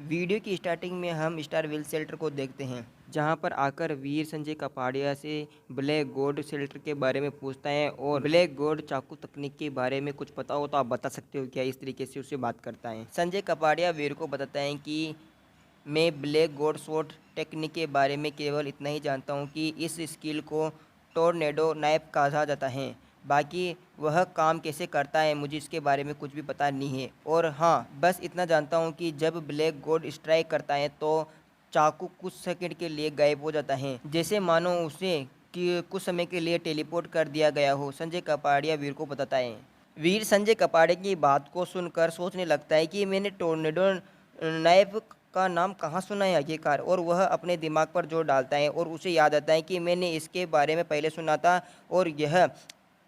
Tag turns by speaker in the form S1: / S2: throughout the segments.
S1: Video की starting में हम स्टार वेल शेल्टर को देखते हैं, जहां पर आकर वीर संजय कपाड़िया से ब्लैक गोल्ड शेल्टर के बारे में पूछता है और ब्लैक गोल्ड चाकू तकनीक के बारे में कुछ पता हो तो आप बता सकते हो क्या। इस तरीके से उससे बात करता है। संजय कपाड़िया वीर को बताता है कि मैं ब्लैक गोल्ड शॉट टेक्निक के बारे में केवल इतना ही जानता हूँ कि इस स्किल को टोर्नेडो नाइफ कहा जाता है। बाकी वह काम कैसे करता है मुझे इसके बारे में कुछ भी पता नहीं है। और हाँ, बस इतना जानता हूँ कि जब ब्लैक गोल्ड स्ट्राइक करता है तो चाकू कुछ सेकंड के लिए गायब हो जाता है, जैसे मानो उसे कि कुछ समय के लिए टेलीपोर्ट कर दिया गया हो। संजय कपाड़िया वीर को बताता है। वीर संजय कपाड़िया की बात को सुनकर सोचने लगता है कि मैंने टोर्नेडो नाइफ का नाम कहाँ सुना है आखिरकार। और वह अपने दिमाग पर जोर डालता है और उसे याद आता है कि मैंने इसके बारे में पहले सुना था और यह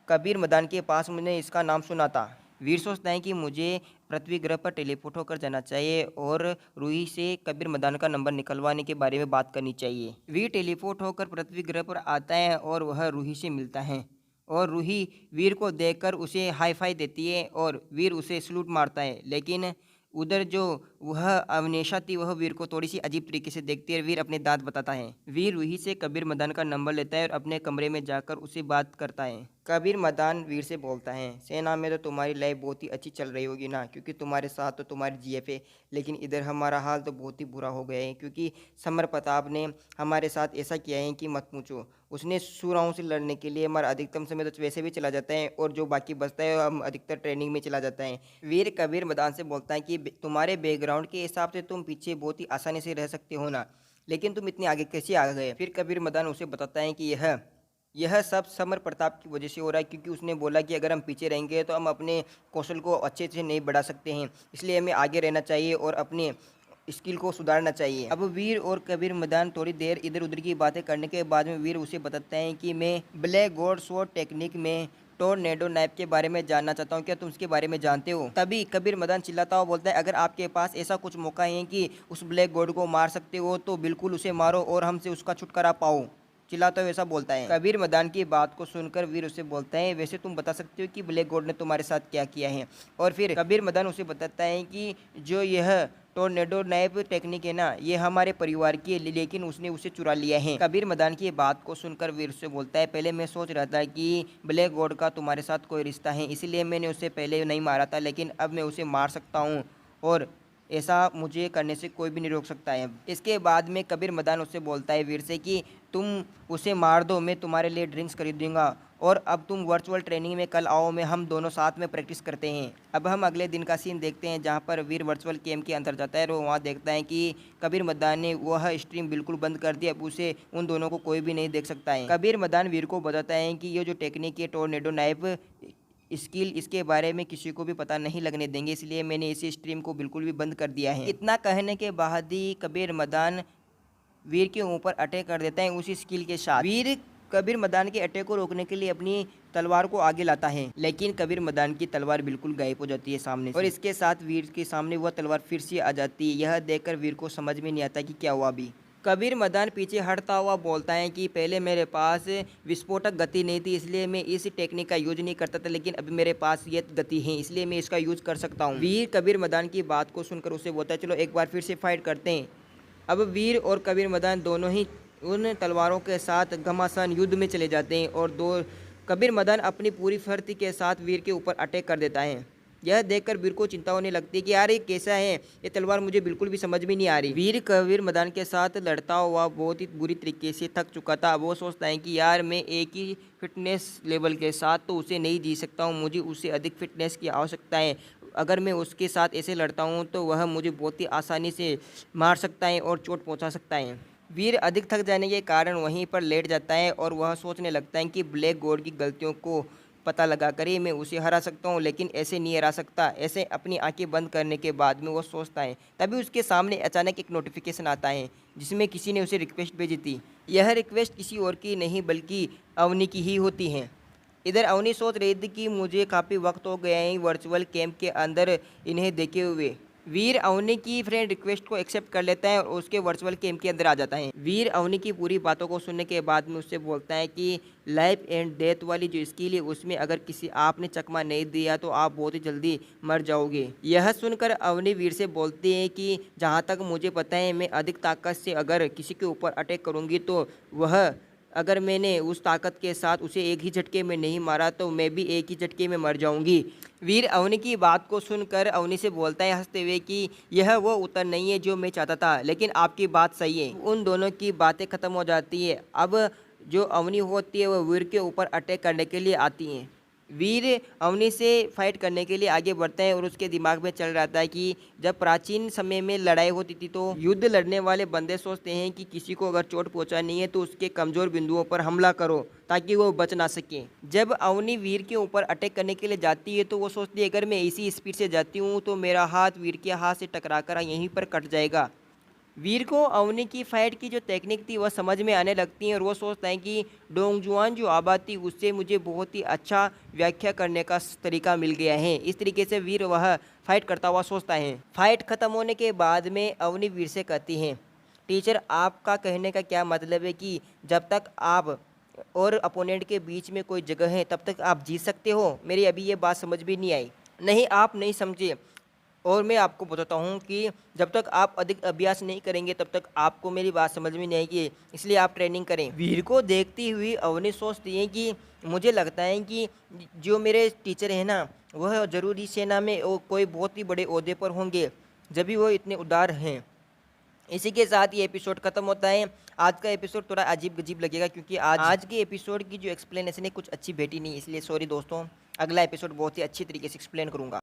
S1: कबीर मैदान के पास मैंने इसका नाम सुना था। वीर सोचता है कि मुझे पृथ्वी ग्रह पर टेलीपोर्ट होकर जाना चाहिए और रूही से कबीर मैदान का नंबर निकलवाने के बारे में बात करनी चाहिए। वीर टेलीपोर्ट होकर पृथ्वी ग्रह पर आता है और वह रूही से मिलता है और रूही वीर को देखकर उसे हाई फाई देती है और वीर उसे सलूट मारता है। लेकिन उधर जो वह अवनेशा थी वह वीर को थोड़ी सी अजीब तरीके से देखती है। वीर अपने दांत बताता है। वीर रूही से कबीर मदान का नंबर लेता है और अपने कमरे में जाकर उसे बात करता है। कबीर मदान वीर से बोलता है, सेना में तो तुम्हारी लाइफ बहुत ही अच्छी चल रही होगी ना, क्योंकि तुम्हारे साथ तो तुम्हारी जीएफ है। लेकिन इधर हमारा हाल तो बहुत ही बुरा हो गया है, क्योंकि समर प्रताप ने हमारे साथ ऐसा किया है कि मत पूछो। उसने सुराहों से लड़ने के लिए हमारा अधिकतम समय तो वैसे भी चला जाता है और जो बाकी बचता है हम अधिकतर ट्रेनिंग में चला जाता है। वीर कबीर मैदान से बोलता है कि तुम्हारे बैकग्राउंड के हिसाब से तुम पीछे बहुत ही आसानी से रह सकते हो ना, लेकिन तुम इतने आगे कैसे आ गए। फिर कबीर मैदान उसे बताता है कि यह सब समर प्रताप की वजह से हो रहा है, क्योंकि उसने बोला कि अगर हम पीछे रहेंगे तो हम अपने कौशल को अच्छे से नहीं बढ़ा सकते हैं, इसलिए हमें आगे रहना चाहिए और अपने स्किल को सुधारना चाहिए। अब वीर और कबीर मैदान थोड़ी देर इधर उधर की बातें करने के बाद में वीर उसे बताते हैं कि मैं ब्लैक गोल्ड शॉट टेक्निक में टोर्नेडो नाइफ के बारे में जानना चाहता हूँ, क्या तुम इसके बारे में जानते हो। तभी कबीर मैदान चिल्लाता हुआ बोलता है, अगर आपके पास ऐसा कुछ मौका है कि उस ब्लैक गोल्ड को मार सकते हो तो बिल्कुल उसे मारो और हमसे उसका छुटकारा पाओ। चिल्लाता हुआ ऐसा बोलता है। कबीर मैदान की बात को सुनकर वीर उसे बोलता है, वैसे तुम बता सकते हो कि ब्लैक गोल्ड ने तुम्हारे साथ क्या किया है। और फिर कबीर मैदान उसे बताता है कि जो यह टोर्नेडो नाइफ टेक्निक है ना, ये हमारे परिवार की है, लेकिन उसने उसे चुरा लिया है। कबीर मैदान की बात को सुनकर वीर से बोलता है, पहले मैं सोच रहा था कि ब्लैक गॉड का तुम्हारे साथ कोई रिश्ता है, इसलिए मैंने उसे पहले नहीं मारा था, लेकिन अब मैं उसे मार सकता हूँ और ऐसा मुझे करने से कोई भी नहीं रोक सकता है। इसके बाद में कबीर मैदान उससे बोलता है वीर से कि तुम उसे मार दो, मैं तुम्हारे लिए ड्रिंक्स खरीद दूंगा और अब तुम वर्चुअल ट्रेनिंग में कल आओ, में हम दोनों साथ में प्रैक्टिस करते हैं। अब हम अगले दिन का सीन देखते हैं, जहां पर वीर वर्चुअल गेम के अंदर जाता है और वहां देखता है कि कबीर मैदान ने वह स्ट्रीम बिल्कुल बंद कर दी। अब उसे उन दोनों को कोई भी नहीं देख सकता है। कबीर मैदान वीर को बताता है कि ये जो टेक्निक है टोर्नेडो नाइफ स्किल, इसके बारे में किसी को भी पता नहीं लगने देंगे, इसलिए मैंने इसी स्ट्रीम को बिल्कुल भी बंद कर दिया है। इतना कहने के बाद ही कबीर मैदान वीर के ऊपर अटैक कर देता है उसी स्किल के साथ। वीर कबीर मैदान के अटैक को रोकने के लिए अपनी तलवार को आगे लाता है, लेकिन कबीर मैदान की तलवार बिल्कुल गायब हो जाती है सामने से और इसके साथ वीर के सामने वह तलवार फिर से आ जाती है। यह देखकर वीर को समझ में नहीं आता कि क्या हुआ अभी। कबीर मैदान पीछे हटता हुआ बोलता है कि पहले मेरे पास विस्फोटक गति नहीं थी, इसलिए मैं इस टेक्निक का यूज नहीं करता था, लेकिन अभी मेरे पास ये गति है, इसलिए मैं इसका यूज कर सकता हूँ। वीर कबीर मैदान की बात को सुनकर उसे बोलता है, चलो एक बार फिर से फाइट करते हैं। अब वीर और कबीर मैदान दोनों ही उन तलवारों के साथ घमासान युद्ध में चले जाते हैं और कबीर मैदान अपनी पूरी फर्ती के साथ वीर के ऊपर अटैक कर देता है। यह देखकर वीर को चिंता होने लगती है कि यार ये कैसा है, ये तलवार मुझे बिल्कुल भी समझ में नहीं आ रही। वीर कबीर मैदान के साथ लड़ता हुआ बहुत ही बुरी तरीके से थक चुका था। वो सोचता है कि यार मैं एक ही फिटनेस लेवल के साथ तो उसे नहीं जी सकता हूँ, मुझे उससे अधिक फिटनेस की आवश्यकता है। अगर मैं उसके साथ ऐसे लड़ता हूँ तो वह मुझे बहुत ही आसानी से मार सकता है और चोट पहुँचा सकता है। वीर अधिक थक जाने के कारण वहीं पर लेट जाता है और वह सोचने लगता है कि ब्लैक गॉड की गलतियों को पता लगा कर ही मैं उसे हरा सकता हूँ, लेकिन ऐसे नहीं हरा सकता। ऐसे अपनी आंखें बंद करने के बाद में वो सोचता है, तभी उसके सामने अचानक एक नोटिफिकेशन आता है जिसमें किसी ने उसे रिक्वेस्ट भेजी थी। यह रिक्वेस्ट किसी और की नहीं बल्कि अवनी की ही होती है। इधर अवनी सोच रही थी कि मुझे काफ़ी वक्त हो गया है वर्चुअल कैंप के अंदर इन्हें देखे हुए, वीर अवनी की फ्रेंड रिक्वेस्ट को एक्सेप्ट कर लेता है और उसके वर्चुअल गेम के अंदर आ जाता है। वीर अवनी की पूरी बातों को सुनने के बाद में उससे बोलता है कि लाइफ एंड डेथ वाली जो स्किल है उसमें अगर किसी आपने चकमा नहीं दिया तो आप बहुत ही जल्दी मर जाओगे। यह सुनकर अवनी वीर से बोलती है कि जहाँ तक मुझे पता है मैं अधिक ताकत से अगर किसी के ऊपर अटैक करूँगी तो वह अगर मैंने उस ताकत के साथ उसे एक ही झटके में नहीं मारा तो मैं भी एक ही झटके में मर जाऊंगी। वीर अवनी की बात को सुनकर अवनी से बोलता है हंसते हुए कि यह वो उत्तर नहीं है जो मैं चाहता था, लेकिन आपकी बात सही है। उन दोनों की बातें खत्म हो जाती है। अब जो अवनी होती है वह वीर के ऊपर अटैक करने के लिए आती हैं। वीर अवनी से फाइट करने के लिए आगे बढ़ता है और उसके दिमाग में चल रहा था कि जब प्राचीन समय में लड़ाई होती थी तो युद्ध लड़ने वाले बंदे सोचते हैं कि किसी को अगर चोट पहुंचानी है तो उसके कमज़ोर बिंदुओं पर हमला करो ताकि वो बच ना सके। जब अवनी वीर के ऊपर अटैक करने के लिए जाती है तो वो सोचती है अगर मैं इसी स्पीड से जाती हूँ तो मेरा हाथ वीर के हाथ से टकराकर यहीं पर कट जाएगा। वीर को अवनी की फाइट की जो टेक्निक थी वह समझ में आने लगती है और वो सोचता है कि डोंगजुआन जो आबाद थी उससे मुझे बहुत ही अच्छा व्याख्या करने का तरीका मिल गया है। इस तरीके से वीर वह फाइट करता हुआ सोचता है। फाइट खत्म होने के बाद में अवनी वीर से कहती हैं टीचर आपका कहने का क्या मतलब है कि जब तक आप और अपोनेंट के बीच में कोई जगह है तब तक आप जीत सकते हो? मेरी अभी ये बात समझ भी नहीं आई। नहीं, आप नहीं समझे। और मैं आपको बताता हूँ कि जब तक आप अधिक अभ्यास नहीं करेंगे तब तक आपको मेरी बात समझ में नहीं आएगी, इसलिए आप ट्रेनिंग करें। वीर को देखती हुई अवनी सोचती है कि मुझे लगता है कि जो मेरे टीचर हैं ना वह ज़रूरी सेना में कोई बहुत ही बड़े ओहदे पर होंगे, जब भी वो इतने उदार हैं। इसी के साथ ये एपिसोड खत्म होता है। आज का एपिसोड थोड़ा अजीब गजीब लगेगा क्योंकि आज के एपिसोड की जो एक्सप्लेनेशन है कुछ अच्छी भेटी नहीं, इसलिए सॉरी दोस्तों। अगला एपिसोड बहुत ही अच्छी तरीके से एक्सप्लेन करूँगा।